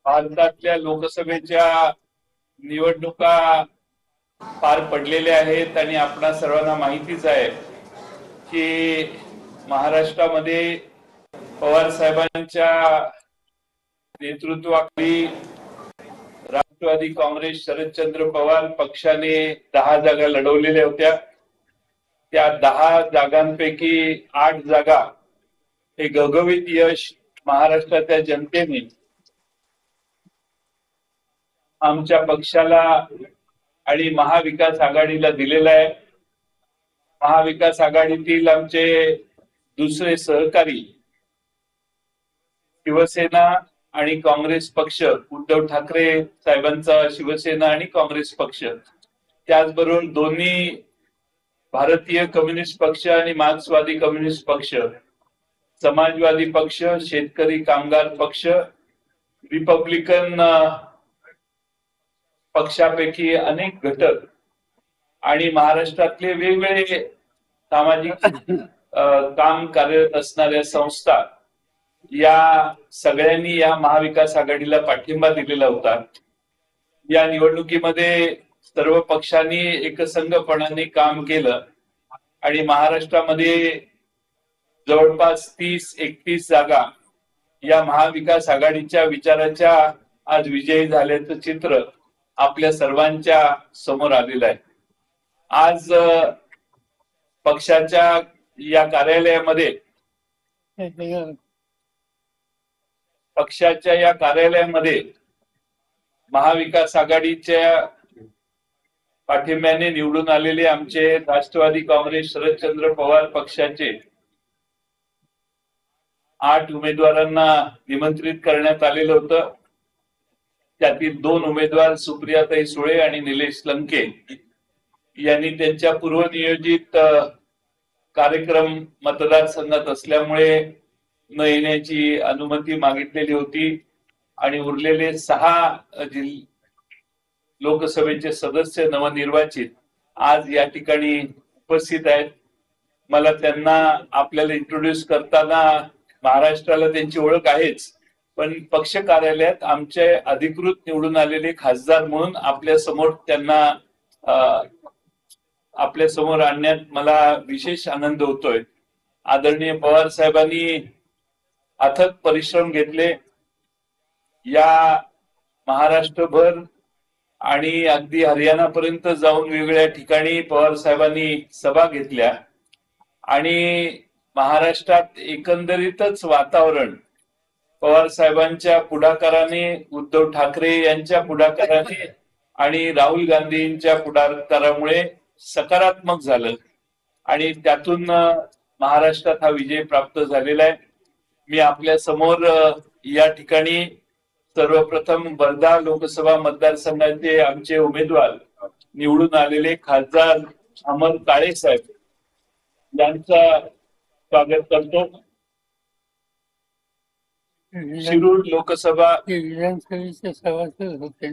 भारतातल्या लोकसभेच्या निवडणुका पार पडलेल्या आहेत आणि आपणा सर्वांना माहितीच आहे की महाराष्ट्रामध्ये पवार साहेबांच्या नेतृत्वाखाली राष्ट्रवादी काँग्रेस शरदचंद्र पवार पक्षाने 10 जागा लढवलेल्या होत्या। त्या 10 जागांपैकी 8 जागा हे घवघवीत यश महाराष्ट्राच्या जनतेने आमच्या पक्षाला आणि महाविकास आघाडीला दिलेला आहे। महाविकास आघाडीतील आमचे दुसरे सहकारी शिवसेना आणि काँग्रेस पक्ष, उद्धव ठाकरे साहेबांचा शिवसेना आणि काँग्रेस पक्ष, त्याचबरोबर दोन्ही भारतीय कम्युनिस्ट पक्ष आणि मार्क्सवादी कम्युनिस्ट पक्ष, समाजवादी पक्ष, शेतकरी कामगार पक्ष, रिपब्लिकन पक्षापैकी अनेक घटक आणि महाराष्ट्रातले वेगवेगळे सामाजिक काम कार्यरत असणाऱ्या संस्था या सगळ्यांनी या महाविकास आघाडीला पाठिंबा दिलेला होता। या निवडणुकीमध्ये सर्व पक्षांनी एकसंघपणाने काम केलं आणि महाराष्ट्रामध्ये जवळपास 30-31 जागा या महाविकास आघाडीच्या विचाराच्या आज विजयी झाल्याचं चित्र आपल्या सर्वांच्या समोर आलेलं आहे। आज पक्षाच्या या कार्यालयामध्ये महाविकास आघाडीच्या पाठिंब्याने निवडून आलेले आमचे राष्ट्रवादी काँग्रेस शरदचंद्र पवार पक्षाचे 8 उमेदवारांना निमंत्रित करण्यात आलेलं होतं। त्यातील 2 उमेदवार सुप्रियाताई सुळे आणि निलेश लंके यांनी त्यांच्या पूर्वनियोजित कार्यक्रम मतदारसंघात असल्यामुळे न येण्याची अनुमती मागितलेली होती आणि उरलेले 6 लोकसभेचे सदस्य नवनिर्वाचित आज या ठिकाणी उपस्थित आहेत। मला त्यांना आपल्याला इंट्रोड्यूस करताना महाराष्ट्राला त्यांची ओळख आहेच, पण पक्ष कार्यालयात आमचे अधिकृत निवडून आलेले खासदार म्हणून आपल्या समोर आणण्यात मला विशेष आनंद होतोय। आदरणीय पवार साहेबांनी अथक परिश्रम घेतले। या महाराष्ट्रभर आणि अगदी हरियाणापर्यंत जाऊन वेगवेगळ्या ठिकाणी पवार साहेबांनी सभा घेतल्या आणि महाराष्ट्रात एकंदरीतच वातावरण पवार साहेबांच्या पुढाकाराने, उद्धव ठाकरे यांच्या पुढाकाराने आणि राहुल गांधींच्या पुढाकारामुळे सकारात्मक झालं आणि त्यातून महाराष्ट्रात हा विजय प्राप्त झालेला आहे। मी आपल्या समोर या ठिकाणी सर्वप्रथम वर्धा लोकसभा मतदारसंघाचे आमचे उमेदवार निवडून आलेले खासदार अमर काळे साहेब यांचं स्वागत करतो। शिरूर लोकसभा विधानसभेचे सभासद होते।